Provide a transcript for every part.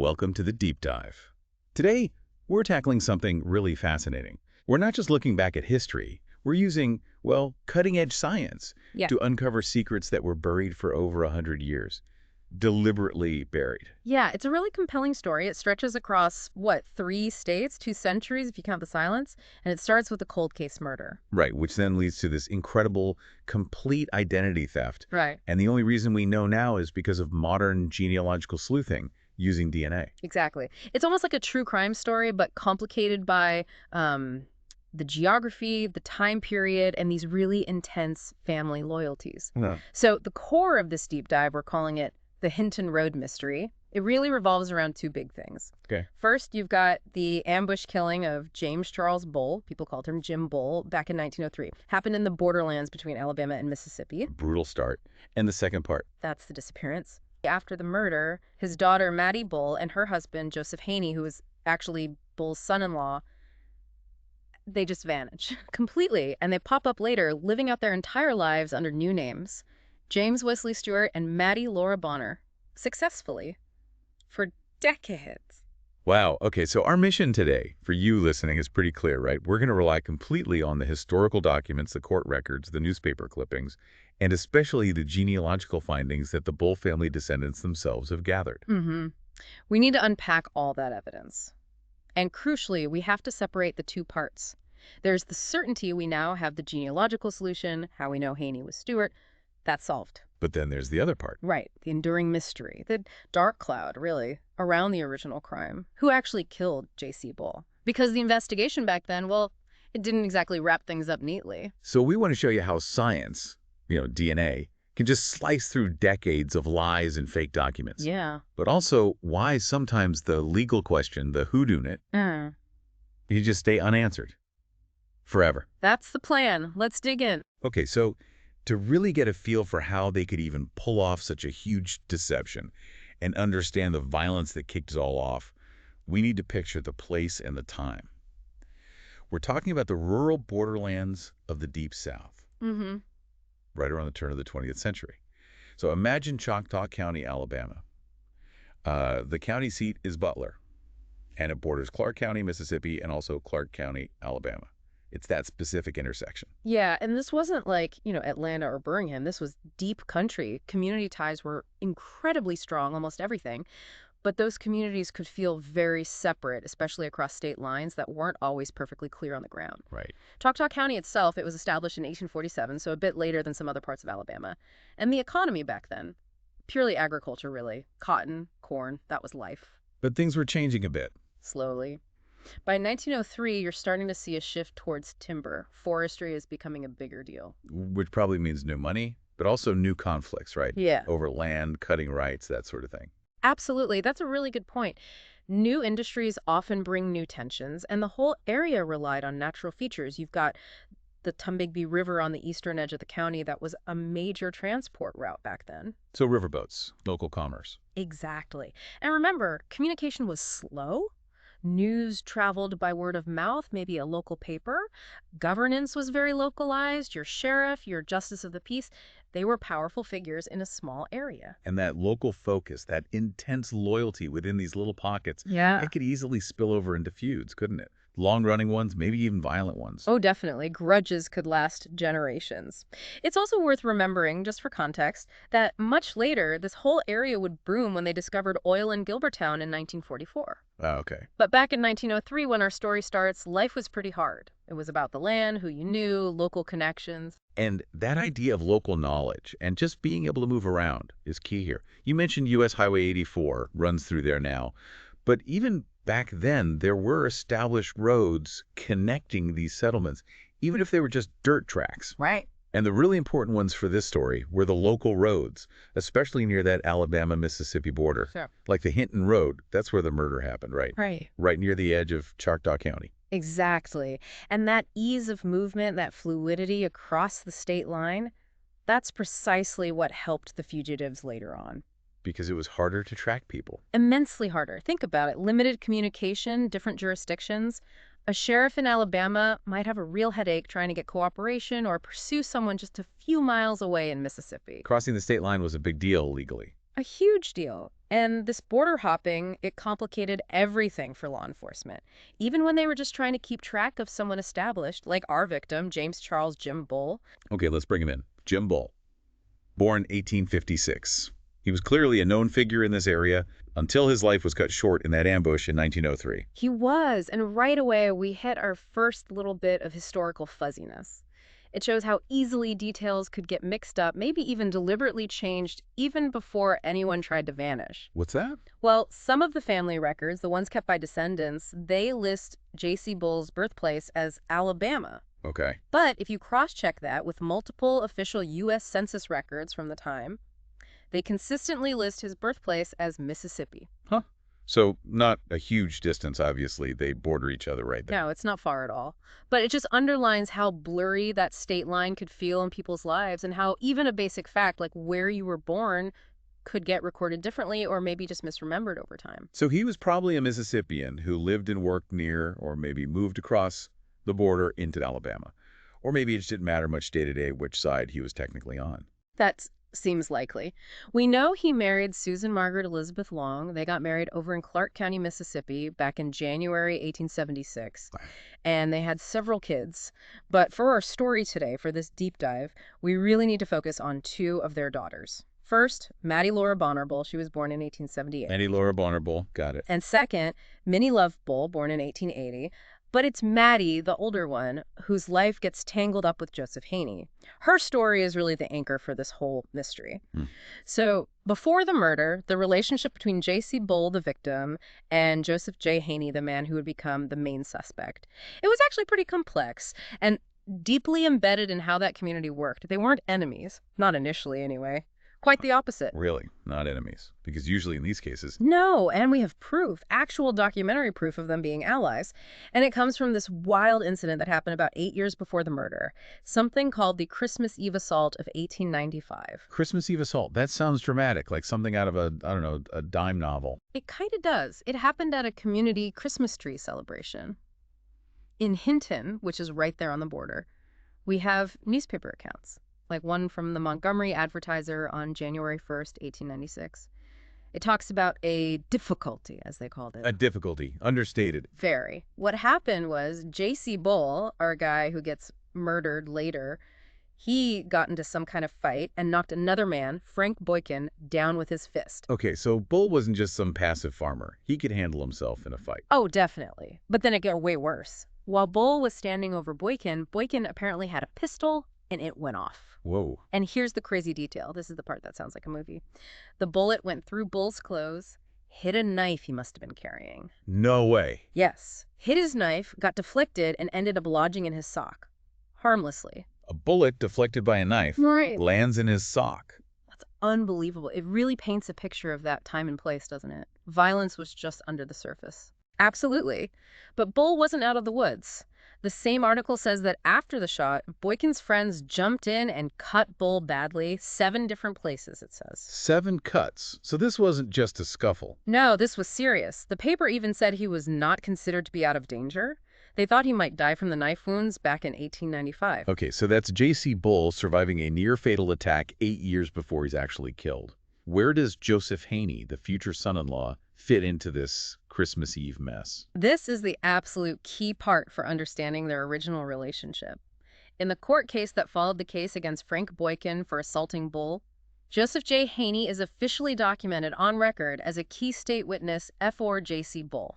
Welcome to the Deep Dive. Today, we're tackling something really fascinating. We're not just looking back at history, we're using, well, cutting-edge science Yeah. to uncover secrets that were buried for over 100 years. Deliberately buried. Yeah, it's a really compelling story. It stretches across, what, 3 states, 2 centuries if you count the silence, and it starts with a cold case murder. Right, which then leads to this incredible, complete identity theft. Right. And the only reason we know now is because of modern genealogical sleuthing using DNA. Exactly. It's almost like a true crime story, but complicated by um, the geography, the time period, and these really intense family loyalties. Huh. So the core of this deep dive, we're calling it the Hinton Road mystery. It really revolves around two big things. Okay. First, you've got the ambush killing of James Charles Bull, people called him Jim Bull, back in 1903. Happened in the borderlands between Alabama and Mississippi. Brutal start. And the second part. That's the disappearance. After the murder, his daughter Maddie Bull and her husband Joseph Haney, who was actually Bull's son-in-law, they just vanish completely, and they pop up later, living out their entire lives under new names. James Wesley Stewart and Maddie Laura Bonner, successfully, for decades. Wow. Okay, so our mission today for you listening is pretty clear, right? We're going to rely completely on the historical documents, the court records, the newspaper clippings, and especially the genealogical findings that the Bull family descendants themselves have gathered. We need to unpack all that evidence. And crucially, we have to separate the two parts. There's the certainty we now have the genealogical solution, how we know Haney was Stewart. That's solved. But then there's the other part. Right, the enduring mystery, the dark cloud, really, around the original crime. Who actually killed J.C. Bull? Because the investigation back then, well, it didn't exactly wrap things up neatly. So we want to show you how science, DNA, can just slice through decades of lies and fake documents. Yeah. But also why sometimes the legal question, the whodunit, you just stay unanswered forever. That's the plan. Let's dig in. Okay, so to really get a feel for how they could even pull off such a huge deception and understand the violence that kicked it all off, we need to picture the place and the time. We're talking about the rural borderlands of the Deep South, right around the turn of the 20th century. So imagine Choctaw County, Alabama. The county seat is Butler, and it borders Clark County, Mississippi, and also Clark County, Alabama. It's that specific intersection. Yeah, and this wasn't like, Atlanta or Birmingham. This was deep country. Community ties were incredibly strong, almost everything. But those communities could feel very separate, especially across state lines that weren't always perfectly clear on the ground. Right. Choctaw County itself, it was established in 1847, so a bit later than some other parts of Alabama. And the economy back then, purely agriculture, really. Cotton, corn, that was life. But things were changing a bit. Slowly. By 1903, you're starting to see a shift towards timber. Forestry is becoming a bigger deal. Which probably means new money, but also new conflicts, right? Yeah. Over land, cutting rights, that sort of thing. Absolutely. That's a really good point. New industries often bring new tensions, and the whole area relied on natural features. You've got the Tombigbee River on the eastern edge of the county that was a major transport route back then. So riverboats, local commerce. Exactly. And remember, communication was slow. News traveled by word of mouth, maybe a local paper. Governance was very localized. Your sheriff, your justice of the peace, they were powerful figures in a small area. And that local focus, that intense loyalty within these little pockets, Yeah. it could easily spill over into feuds, couldn't it? Long-running ones, maybe even violent ones. Oh, definitely. Grudges could last generations. It's also worth remembering, just for context, that much later, this whole area would boom when they discovered oil in Gilbertown in 1944. Oh, okay. But back in 1903, when our story starts, life was pretty hard. It was about the land, who you knew, local connections. And that idea of local knowledge and just being able to move around is key here. You mentioned U.S. Highway 84 runs through there now, but even back then, there were established roads connecting these settlements, even if they were just dirt tracks. Right. And the really important ones for this story were the local roads, especially near that Alabama-Mississippi border. Sure. Like the Hinton Road, that's where the murder happened, right? Right. Right near the edge of Choctaw County. Exactly. And that ease of movement, that fluidity across the state line, that's precisely what helped the fugitives later on. Because it was harder to track people. Immensely harder. Think about it. Limited communication, different jurisdictions. A sheriff in Alabama might have a real headache trying to get cooperation or pursue someone just a few miles away in Mississippi. Crossing the state line was a big deal legally. A huge deal. And this border hopping, it complicated everything for law enforcement, even when they were just trying to keep track of someone established, like our victim, James Charles Jim Bull. Okay, let's bring him in. Jim Bull, born 1856. He was clearly a known figure in this area until his life was cut short in that ambush in 1903. He was, and right away we hit our first little bit of historical fuzziness. It shows how easily details could get mixed up, maybe even deliberately changed, even before anyone tried to vanish. What's that? Well, some of the family records, the ones kept by descendants, they list J.C. Bull's birthplace as Alabama. Okay. But if you cross-check that with multiple official U.S. Census records from the time, they consistently list his birthplace as Mississippi. Huh. So not a huge distance, obviously. They border each other right there. No, it's not far at all. But it just underlines how blurry that state line could feel in people's lives and how even a basic fact like where you were born could get recorded differently or maybe just misremembered over time. So he was probably a Mississippian who lived and worked near or maybe moved across the border into Alabama. Or maybe it just didn't matter much day to day which side he was technically on. That seems likely. We know he married Susan Margaret Elizabeth Long. They got married over in Clark County, Mississippi back in January 1876. And they had several kids. But for our story today, for this deep dive, we really need to focus on two of their daughters. First, Maddie Laura Bonner Bull. She was born in 1878. Maddie Laura Bonner Bull, got it. And second, Minnie Love Bull, born in 1880. But it's Maddie, the older one, whose life gets tangled up with Joseph Haney. Her story is really the anchor for this whole mystery. So before the murder, the relationship between J.C. Bull, the victim, and Joseph J. Haney, the man who would become the main suspect, it was actually pretty complex and deeply embedded in how that community worked. They weren't enemies, not initially anyway. Quite the opposite. Really, not enemies. Because usually in these cases... No, and we have proof, actual documentary proof of them being allies. And it comes from this wild incident that happened about 8 years before the murder, something called the Christmas Eve Assault of 1895. Christmas Eve assault. That sounds dramatic, like something out of a, I don't know, a dime novel. It kind of does. It happened at a community Christmas tree celebration. In Hinton, which is right there on the border, we have newspaper accounts, like one from the Montgomery Advertiser on January 1st, 1896. It talks about a difficulty, as they called it. A difficulty. Understated. Very. What happened was J.C. Bull, our guy who gets murdered later, he got into some kind of fight and knocked another man, Frank Boykin, down with his fist. Okay, so Bull wasn't just some passive farmer. He could handle himself in a fight. Oh, definitely. But then it got way worse. While Bull was standing over Boykin, Boykin apparently had a pistol and it went off. Whoa. And here's the crazy detail. This is the part that sounds like a movie. The bullet went through Bull's clothes, hit a knife he must have been carrying. No way. Yes. Hit his knife, got deflected, and ended up lodging in his sock. Harmlessly. A bullet deflected by a knife Right. lands in his sock. That's unbelievable. It really paints a picture of that time and place, doesn't it? Violence was just under the surface. Absolutely. But Bull wasn't out of the woods. The same article says that after the shot, Boykin's friends jumped in and cut Bull badly, 7 different places, it says. 7 cuts. So this wasn't just a scuffle. No, this was serious. The paper even said he was not considered to be out of danger. They thought he might die from the knife wounds back in 1895. Okay, so that's J.C. Bull surviving a near-fatal attack 8 years before he's actually killed. Where does Joseph Haney, the future son-in-law, fit into this Christmas Eve mess? This is the absolute key part for understanding their original relationship. In the court case that followed the case against Frank Boykin for assaulting Bull, Joseph J. Haney is officially documented on record as a key state witness for J.C. Bull.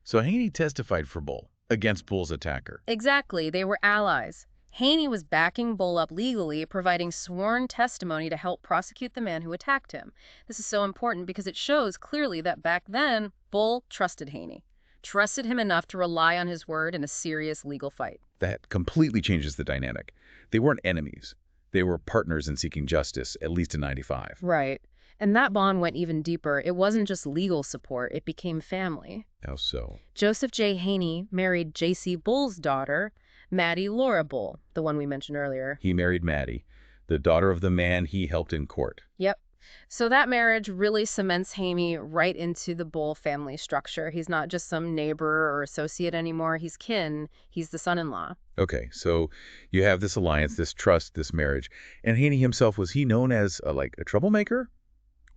So Haney testified for Bull against Bull's attacker. Exactly. They were allies. Haney was backing Bull up legally, providing sworn testimony to help prosecute the man who attacked him. This is so important because it shows clearly that back then, Bull trusted Haney. Trusted him enough to rely on his word in a serious legal fight. That completely changes the dynamic. They weren't enemies. They were partners in seeking justice, at least in 95. Right. And that bond went even deeper. It wasn't just legal support, it became family. How so? Joseph J. Haney married J.C. Bull's daughter, Maddie Laura Bull, the one we mentioned earlier. He married Maddie, the daughter of the man he helped in court. Yep. So that marriage really cements Haney right into the Bull family structure. He's not just some neighbor or associate anymore. He's kin. He's the son-in-law. Okay, so you have this alliance, this trust, this marriage. And Haney himself, was he known as a troublemaker?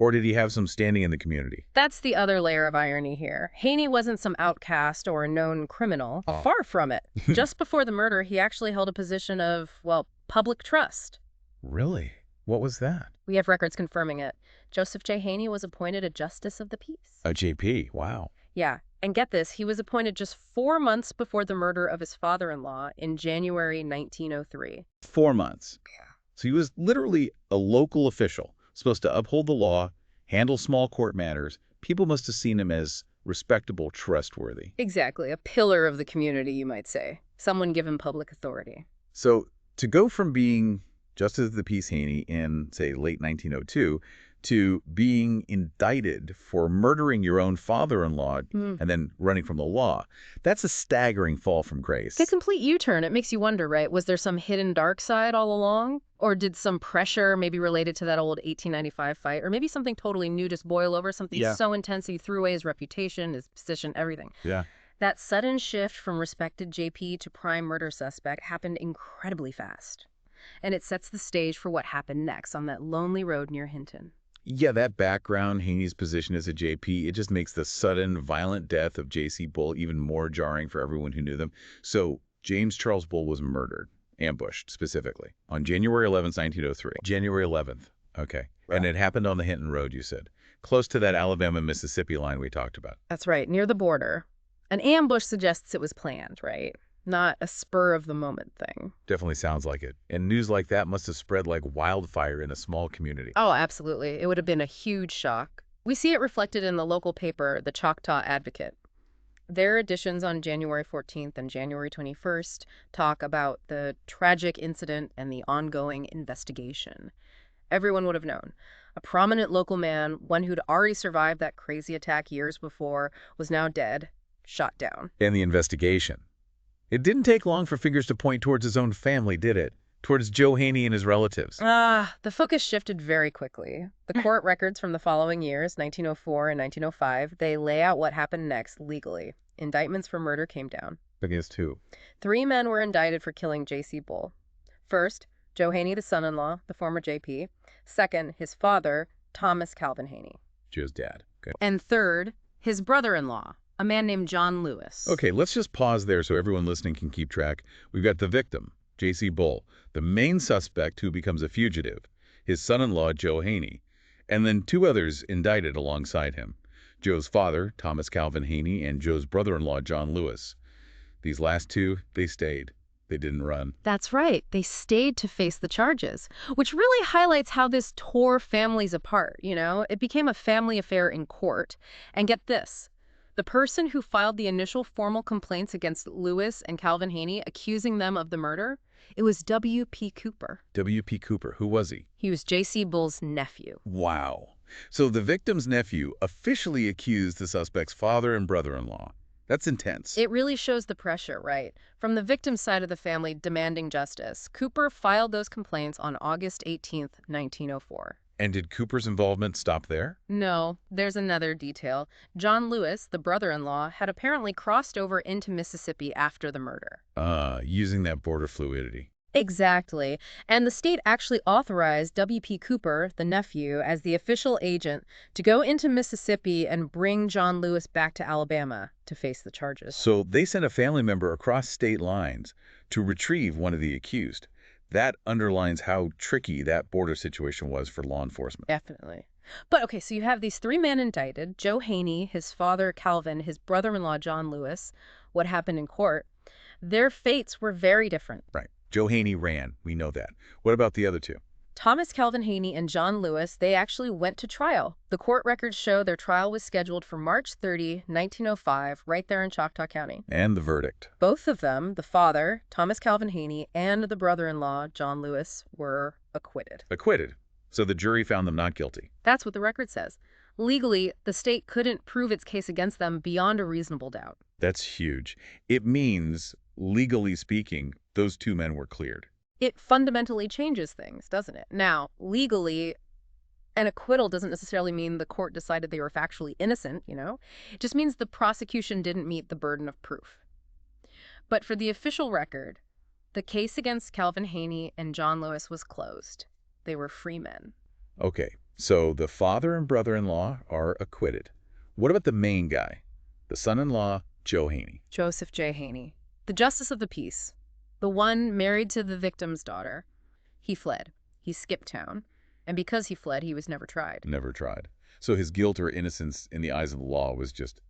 Or did he have some standing in the community? That's the other layer of irony here. Haney wasn't some outcast or a known criminal. Oh. Far from it. Just before the murder, he actually held a position of, well, public trust. Really? What was that? We have records confirming it. Joseph J. Haney was appointed a justice of the peace. A JP, wow. Yeah, and get this, he was appointed just 4 months before the murder of his father-in-law in January 1903. 4 months. Yeah. So he was literally a local official, supposed to uphold the law, handle small court matters. People must have seen him as respectable, trustworthy. Exactly, a pillar of the community, you might say. Someone given public authority. So to go from being Justice of the Peace Haney in, say, late 1902, to being indicted for murdering your own father-in-law and then running from the law, that's a staggering fall from grace. A complete U-turn. It makes you wonder, right? Was there some hidden dark side all along? Or did some pressure, maybe related to that old 1895 fight, or maybe something totally new just boil over, something so intense he threw away his reputation, his position, everything? Yeah. That sudden shift from respected JP to prime murder suspect happened incredibly fast. And it sets the stage for what happened next on that lonely road near Hinton. Yeah, that background, Haney's position as a JP, it just makes the sudden, violent death of J.C. Bull even more jarring for everyone who knew them. So James Charles Bull was murdered, ambushed specifically, on January 11th, 1903. January 11th, okay. Right. And it happened on the Hinton Road, you said, close to that Alabama-Mississippi line we talked about. That's right, near the border. An ambush suggests it was planned, right? Not a spur-of-the-moment thing. Definitely sounds like it. And news like that must have spread like wildfire in a small community. Oh, absolutely. It would have been a huge shock. We see it reflected in the local paper, the Choctaw Advocate. Their editions on January 14th and January 21st talk about the tragic incident and the ongoing investigation. Everyone would have known. A prominent local man, one who'd already survived that crazy attack years before, was now dead, shot down. And the investigation. It didn't take long for fingers to point towards his own family, did it? Towards Joe Haney and his relatives. The focus shifted very quickly. The court records from the following years, 1904 and 1905, they lay out what happened next legally. Indictments for murder came down. Against who? 3 men were indicted for killing J.C. Bull. First, Joe Haney, the son-in-law, the former JP. Second, his father, Thomas Calvin Haney. Joe's dad. Okay. And third, his brother-in-law, a man named John Lewis. Okay, let's just pause there so everyone listening can keep track. We've got the victim, J.C. Bull, the main suspect who becomes a fugitive, his son-in-law, Joe Haney, and then 2 others indicted alongside him, Joe's father, Thomas Calvin Haney, and Joe's brother-in-law, John Lewis. These last 2, they stayed. They didn't run. That's right. They stayed to face the charges, which really highlights how this tore families apart, you know? It became a family affair in court. And get this. The person who filed the initial formal complaints against Lewis and Calvin Haney, accusing them of the murder, it was W.P. Cooper. W.P. Cooper, who was he? He was J.C. Bull's nephew. Wow. So the victim's nephew officially accused the suspect's father and brother-in-law. That's intense. It really shows the pressure, right? From the victim's side of the family demanding justice. Cooper filed those complaints on August 18th, 1904. And did Cooper's involvement stop there? No, there's another detail. John Lewis, the brother-in-law, had apparently crossed over into Mississippi after the murder. Using that border fluidity. Exactly. And the state actually authorized W.P. Cooper, the nephew, as the official agent to go into Mississippi and bring John Lewis back to Alabama to face the charges. So they sent a family member across state lines to retrieve one of the accused. That underlines how tricky that border situation was for law enforcement. Definitely. But okay, so you have these 3 men indicted, Joe Haney, his father Calvin, his brother-in-law John Lewis. What happened in court? Their fates were very different. Right. Joe Haney ran. We know that. What about the other 2? Thomas Calvin Haney and John Lewis, they actually went to trial. The court records show their trial was scheduled for March 30, 1905, right there in Choctaw County. And the verdict. Both of them, the father, Thomas Calvin Haney, and the brother-in-law, John Lewis, were acquitted. Acquitted. So the jury found them not guilty. That's what the record says. Legally, the state couldn't prove its case against them beyond a reasonable doubt. That's huge. It means, legally speaking, those 2 men were cleared. It fundamentally changes things, doesn't it? Now, legally, an acquittal doesn't necessarily mean the court decided they were factually innocent, you know? It just means the prosecution didn't meet the burden of proof. But for the official record, the case against Calvin Haney and John Lewis was closed. They were free men. Okay, So the father and brother-in-law are acquitted. What about the main guy, the son-in-law, Joe Haney? Joseph J. Haney, the justice of the peace, the one married to the victim's daughter. He fled. He skipped town. And because he fled, he was never tried. Never tried. So his guilt or innocence in the eyes of the law was just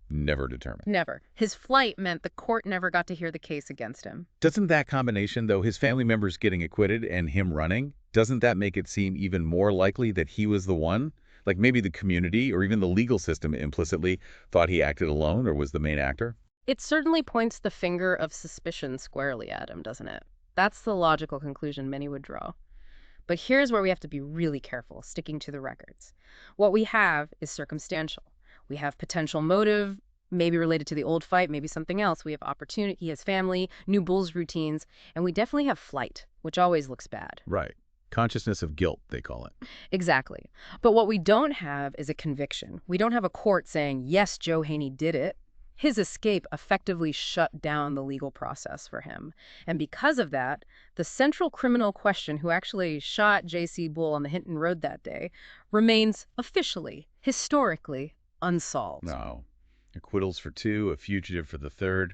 never determined. Never. His flight meant the court never got to hear the case against him. Doesn't that combination, though, his family members getting acquitted and him running, doesn't that make it seem even more likely that he was the one? Like maybe the community or even the legal system implicitly thought he acted alone or was the main actor? It certainly points the finger of suspicion squarely at him, doesn't it? That's the logical conclusion many would draw. But here's where we have to be really careful, sticking to the records. What we have is circumstantial. We have potential motive, maybe related to the old fight, maybe something else. We have opportunity, he has family, new Bulls routines, and we definitely have flight, which always looks bad. Right. Consciousness of guilt, they call it. Exactly. But what we don't have is a conviction. We don't have a court saying, yes, Joe Haney did it. His escape effectively shut down the legal process for him. And because of that, the central criminal question, who actually shot J.C. Bull on the Hinton Road that day, remains officially, historically, unsolved. No. Acquittals for two, a fugitive for the third.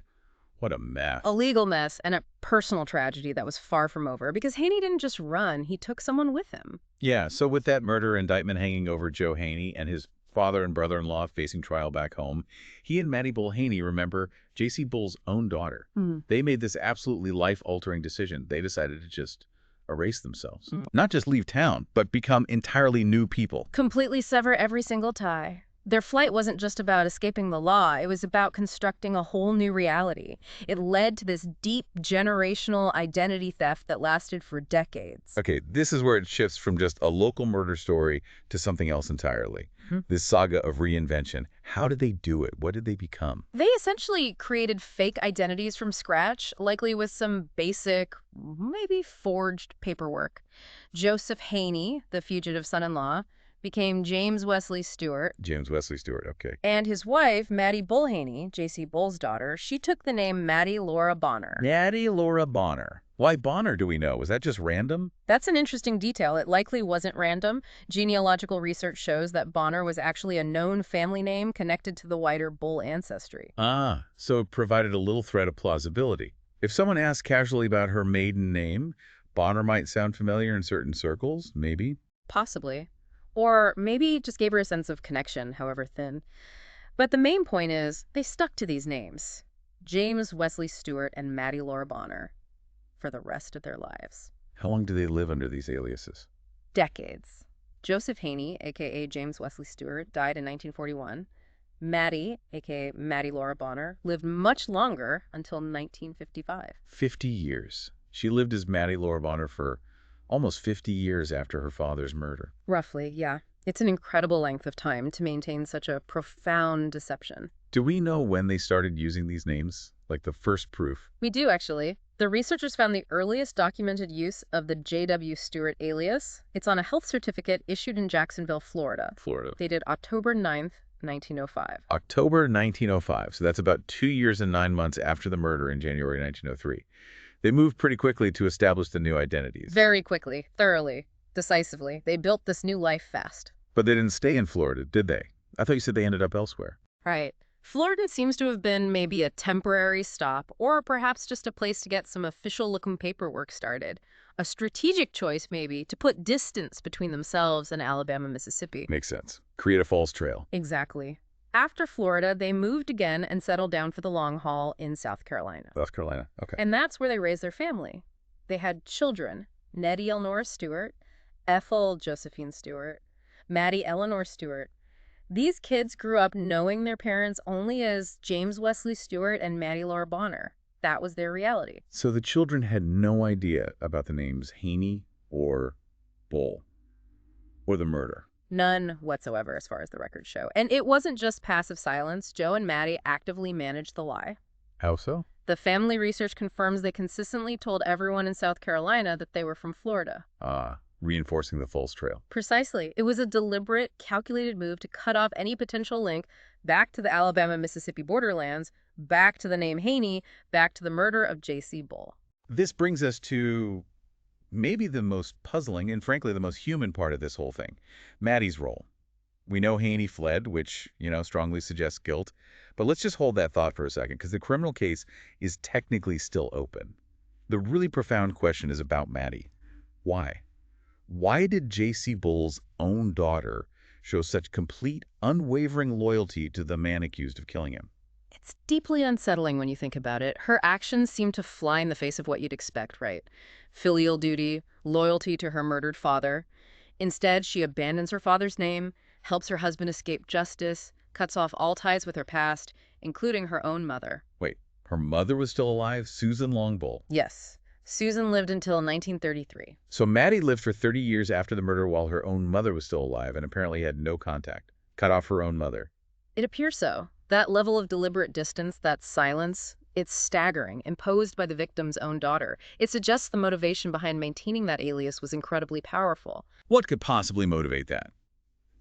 What a mess. A legal mess and a personal tragedy that was far from over, because Haney didn't just run, he took someone with him. Yeah, so with that murder indictment hanging over Joe Haney and his father and brother-in-law facing trial back home, he and Mattie Bull Haney remember J.C. Bull's own daughter. They made this absolutely life-altering decision. They decided to just erase themselves. Not just leave town, but become entirely new people. Completely sever every single tie. Their flight wasn't just about escaping the law, it was about constructing a whole new reality. It led to this deep generational identity theft that lasted for decades. Okay, this is where it shifts from just a local murder story to something else entirely. This saga of reinvention. How did they do it? What did they become? They essentially created fake identities from scratch, likely with some basic, maybe forged paperwork. Joseph Haney, the fugitive son-in-law, became James Wesley Stewart. James Wesley Stewart, okay. And his wife, Mattie Bull Haney, J.C. Bull's daughter, she took the name Mattie Laura Bonner. Mattie Laura Bonner. Why Bonner, do we know? Was that just random? That's an interesting detail. It likely wasn't random. Genealogical research shows that Bonner was actually a known family name connected to the wider Bull ancestry. Ah, so it provided a little thread of plausibility. If someone asked casually about her maiden name, Bonner might sound familiar in certain circles, maybe. Possibly. Or maybe just gave her a sense of connection, however thin. But the main point is, they stuck to these names. James Wesley Stewart and Mattie Laura Bonner. For the rest of their lives. How long do they live under these aliases? Decades. Joseph Haney, a.k.a. James Wesley Stewart, died in 1941. Mattie, a.k.a. Mattie Laura Bonner, lived much longer until 1955. 50 years. She lived as Mattie Laura Bonner for almost 50 years after her father's murder. Roughly, yeah. It's an incredible length of time to maintain such a profound deception. Do we know when they started using these names? Like the first proof? We do, actually. The researchers found the earliest documented use of the J.W. Stewart alias. It's on a health certificate issued in Jacksonville, Florida. Dated October 9th, 1905. October 1905. So that's about 2 years and 9 months after the murder in January 1903. They moved pretty quickly to establish the new identities. Very quickly, thoroughly, decisively. They built this new life fast. But they didn't stay in Florida, did they? I thought you said they ended up elsewhere. Right. Florida seems to have been maybe a temporary stop, or perhaps just a place to get some official-looking paperwork started. A strategic choice, maybe, to put distance between themselves and Alabama, Mississippi. Makes sense. Create a false trail. Exactly. After Florida, they moved again and settled down for the long haul in South Carolina. South Carolina, okay. And that's where they raised their family. They had children, Nettie Elnora Stewart, Ethel Josephine Stewart, Mattie Eleanor Stewart. These kids grew up knowing their parents only as James Wesley Stewart and Mattie Laura Bonner. That was their reality. So the children had no idea about the names Haney or Bull or the murder. None whatsoever, as far as the records show. And it wasn't just passive silence. Joe and Mattie actively managed the lie. How so? The family research confirms they consistently told everyone in South Carolina that they were from Florida. Reinforcing the false trail. Precisely. It was a deliberate, calculated move to cut off any potential link back to the Alabama-Mississippi borderlands, back to the name Haney, back to the murder of J.C. Bull. This brings us to maybe the most puzzling and frankly the most human part of this whole thing, Maddie's role. We know Haney fled, which, strongly suggests guilt. But let's just hold that thought for a second, because the criminal case is technically still open. The really profound question is about Maddie. Why? Why did J.C. Bull's own daughter show such complete, unwavering loyalty to the man accused of killing him? It's deeply unsettling when you think about it. Her actions seem to fly in the face of what you'd expect, right? Filial duty, loyalty to her murdered father. Instead, she abandons her father's name, helps her husband escape justice, cuts off all ties with her past, including her own mother. Wait, her mother was still alive, Susan Longbull? Yes, Susan lived until 1933. So Maddie lived for 30 years after the murder while her own mother was still alive and apparently had no contact. Cut off her own mother. It appears so. That level of deliberate distance, that silence, it's staggering, imposed by the victim's own daughter. It suggests the motivation behind maintaining that alias was incredibly powerful. What could possibly motivate that?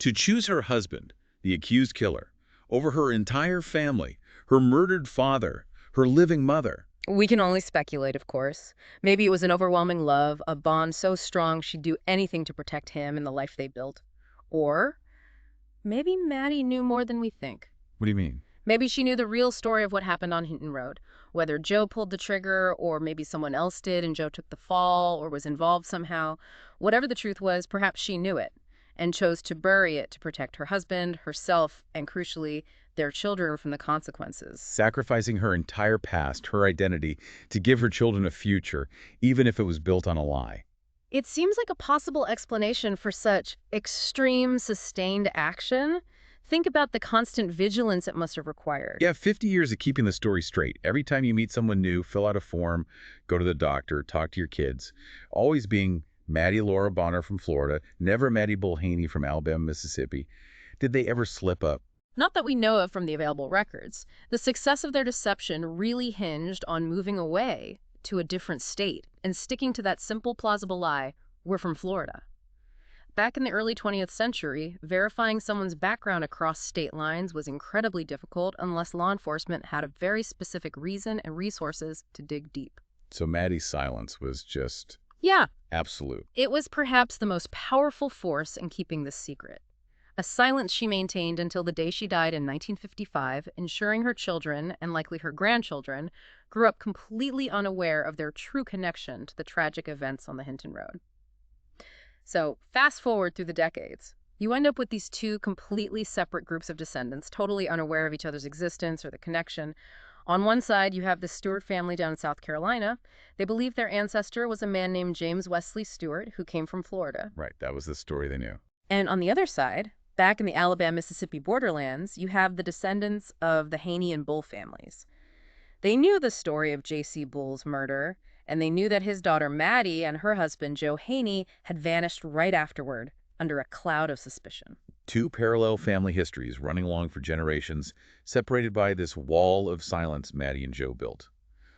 To choose her husband, the accused killer, over her entire family, her murdered father, her living mother. We can only speculate, of course. Maybe it was an overwhelming love, a bond so strong she'd do anything to protect him and the life they built. Or maybe Maddie knew more than we think. What do you mean? Maybe she knew the real story of what happened on Hinton Road. Whether Joe pulled the trigger, or maybe someone else did and Joe took the fall, or was involved somehow. Whatever the truth was, perhaps she knew it and chose to bury it to protect her husband, herself, and crucially, their children from the consequences. Sacrificing her entire past, her identity, to give her children a future, even if it was built on a lie. It seems like a possible explanation for such extreme, sustained action. Think about the constant vigilance it must have required. Yeah, 50 years of keeping the story straight. Every time you meet someone new, fill out a form, go to the doctor, talk to your kids. Always being Maddie Laura Bonner from Florida, never Maddie Bull Haney from Alabama, Mississippi. Did they ever slip up? Not that we know of from the available records. The success of their deception really hinged on moving away to a different state and sticking to that simple, plausible lie, we're from Florida. Back in the early 20th century, verifying someone's background across state lines was incredibly difficult unless law enforcement had a very specific reason and resources to dig deep. So Maddie's silence was just Yeah, absolute. it was perhaps the most powerful force in keeping this secret. A silence she maintained until the day she died in 1955, ensuring her children, and likely her grandchildren, grew up completely unaware of their true connection to the tragic events on the Hinton Road. So, fast forward through the decades. You end up with these two completely separate groups of descendants, totally unaware of each other's existence or the connection. On one side, you have the Stewart family down in South Carolina. They believe their ancestor was a man named James Wesley Stewart, who came from Florida. Right, that was the story they knew. And on the other side, back in the Alabama-Mississippi borderlands, you have the descendants of the Haney and Bull families. They knew the story of J.C. Bull's murder, and they knew that his daughter Maddie and her husband Joe Haney had vanished right afterward, under a cloud of suspicion. Two parallel family histories running along for generations, separated by this wall of silence Maddie and Joe built.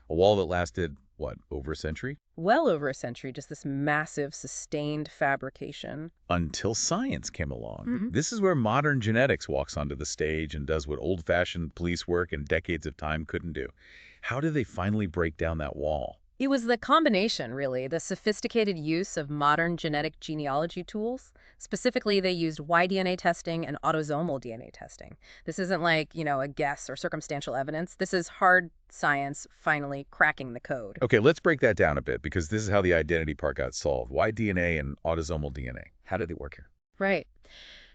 A wall that lasted, what, over a century? Well over a century, just this massive, sustained fabrication. Until science came along. Mhm. This is where modern genetics walks onto the stage and does what old-fashioned police work in decades of time couldn't do. How did they finally break down that wall? It was the combination, really, the sophisticated use of modern genetic genealogy tools. Specifically, they used Y-DNA testing and autosomal DNA testing. This isn't like, a guess or circumstantial evidence. This is hard science finally cracking the code. Okay, let's break that down a bit, because this is how the identity part got solved. Why DNA and autosomal DNA? How did they work here? Right.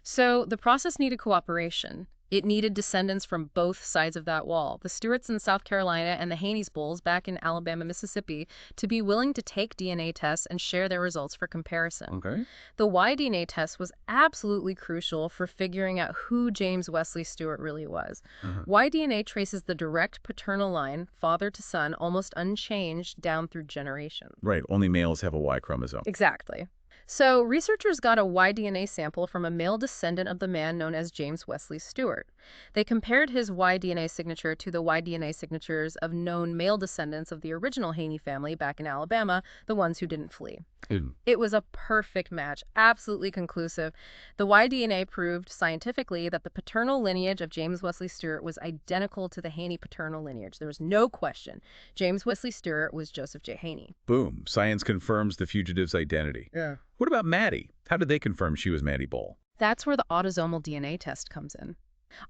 So the process needed cooperation. It needed descendants from both sides of that wall, the Stewarts in South Carolina and the Haney's Bulls back in Alabama, Mississippi, to be willing to take DNA tests and share their results for comparison. Okay. The Y-DNA test was absolutely crucial for figuring out who James Wesley Stewart really was. Y-DNA traces the direct paternal line, father to son, almost unchanged down through generations. Right, only males have a Y chromosome. Exactly. So researchers got a Y-DNA sample from a male descendant of the man known as James Wesley Stewart. They compared his Y-DNA signature to the Y-DNA signatures of known male descendants of the original Haney family back in Alabama, the ones who didn't flee. Mm. It was a perfect match, absolutely conclusive. The Y-DNA proved scientifically that the paternal lineage of James Wesley Stewart was identical to the Haney paternal lineage. There was no question. James Wesley Stewart was Joseph J. Haney. Boom. Science confirms the fugitive's identity. Yeah. What about Maddie? How did they confirm she was Maddie Bull? That's where the autosomal DNA test comes in.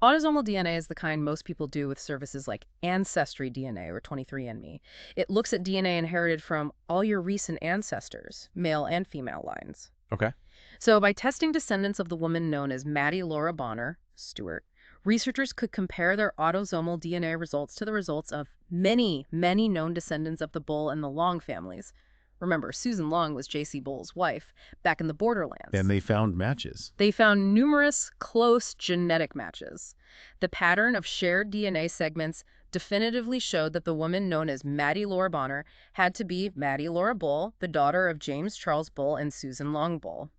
Autosomal DNA is the kind most people do with services like Ancestry DNA or 23andMe. It looks at DNA inherited from all your recent ancestors, male and female lines. Okay. So by testing descendants of the woman known as Maddie Laura Bonner, Stewart, researchers could compare their autosomal DNA results to the results of many, many known descendants of the Bull and the Long families. Remember, Susan Long was J.C. Bull's wife back in the borderlands. And they found matches. They found numerous close genetic matches. The pattern of shared DNA segments definitively showed that the woman known as Maddie Laura Bonner had to be Maddie Laura Bull, the daughter of James Charles Bull and Susan Long Bull.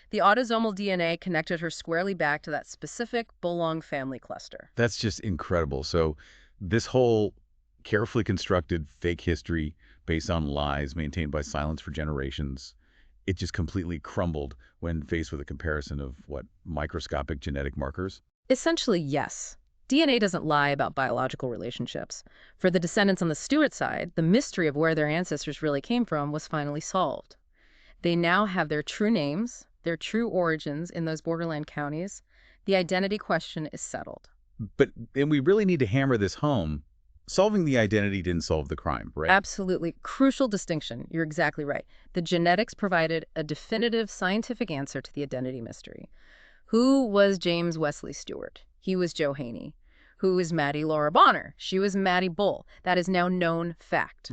The autosomal DNA connected her squarely back to that specific Bull-Long family cluster. That's just incredible. So this whole carefully constructed fake history based on lies maintained by silence for generations, it just completely crumbled when faced with a comparison of, what, microscopic genetic markers? Essentially, yes. DNA doesn't lie about biological relationships. For the descendants on the Stewart side, the mystery of where their ancestors really came from was finally solved. They now have their true names, their true origins in those borderland counties. The identity question is settled. And we really need to hammer this home. Solving the identity didn't solve the crime, right? Absolutely. Crucial distinction. You're exactly right. The genetics provided a definitive scientific answer to the identity mystery. Who was James Wesley Stewart? He was Joe Haney. Who is Maddie Laura Bonner? She was Maddie Bull. That is now known fact.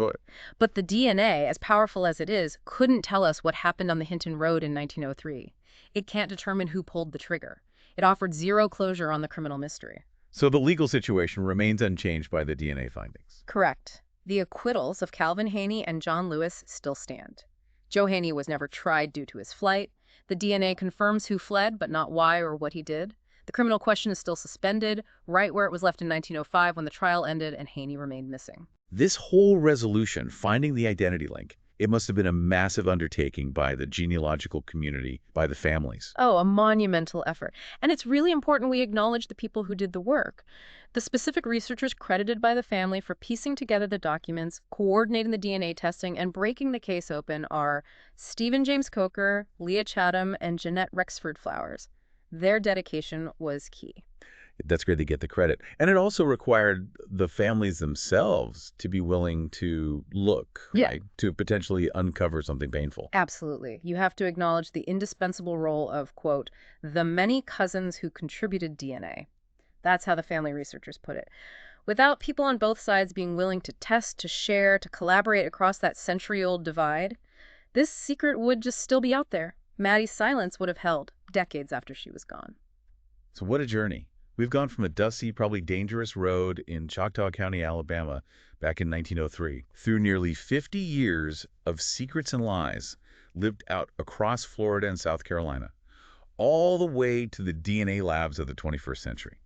But the DNA, as powerful as it is, couldn't tell us what happened on the Hinton Road in 1903. It can't determine who pulled the trigger. It offered zero closure on the criminal mystery. So the legal situation remains unchanged by the DNA findings. Correct. The acquittals of Calvin Haney and John Lewis still stand. Joe Haney was never tried due to his flight. The DNA confirms who fled, but not why or what he did. The criminal question is still suspended, right where it was left in 1905 when the trial ended and Haney remained missing. This whole resolution, finding the identity link, it must have been a massive undertaking by the genealogical community, by the families. Oh, a monumental effort. And it's really important we acknowledge the people who did the work. The specific researchers credited by the family for piecing together the documents, coordinating the DNA testing, and breaking the case open are Stephen James Coker, Leah Chatham, and Jeanette Rexford Flowers. Their dedication was key. That's great to get the credit. And it also required the families themselves to be willing to look, right? To potentially uncover something painful. Absolutely. You have to acknowledge the indispensable role of, quote, the many cousins who contributed DNA. That's how the family researchers put it. Without people on both sides being willing to test, to share, to collaborate across that century-old divide, this secret would just still be out there. Maddie's silence would have held decades after she was gone. So what a journey. We've gone from a dusty, probably dangerous road in Choctaw County, Alabama, back in 1903, through nearly 50 years of secrets and lies lived out across Florida and South Carolina, all the way to the DNA labs of the 21st century.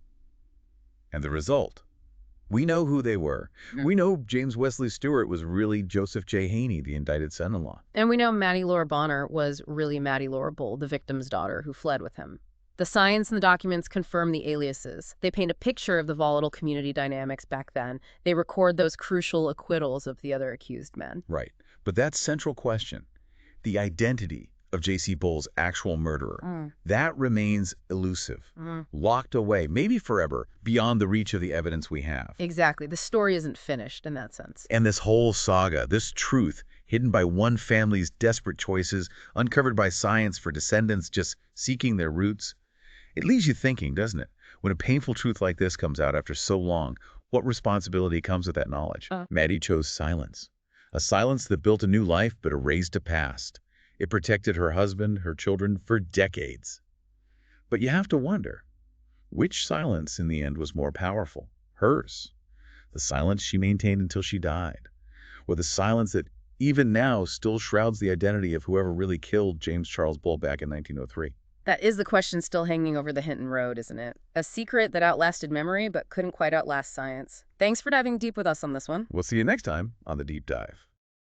And the result? We know who they were. We know James Wesley Stewart was really Joseph J. Haney, the indicted son-in-law. And we know Maddie Laura Bonner was really Maddie Laura Bull, the victim's daughter who fled with him. The science and the documents confirm the aliases. They paint a picture of the volatile community dynamics back then. They record those crucial acquittals of the other accused men. Right. But that central question, the identity of J.C. Bull's actual murderer, that remains elusive, locked away, maybe forever, beyond the reach of the evidence we have. Exactly. The story isn't finished in that sense. And this whole saga, this truth, hidden by one family's desperate choices, uncovered by science for descendants just seeking their roots, it leaves you thinking, doesn't it? When a painful truth like this comes out after so long, what responsibility comes with that knowledge? Maddie chose silence. A silence that built a new life but erased a past. It protected her husband, her children, for decades. But you have to wonder, which silence in the end was more powerful? Hers. The silence she maintained until she died. Or the silence that even now still shrouds the identity of whoever really killed James Charles Bull back in 1903. That is the question still hanging over the Hinton Road, isn't it? A secret that outlasted memory but couldn't quite outlast science. Thanks for diving deep with us on this one. We'll see you next time on The Deep Dive.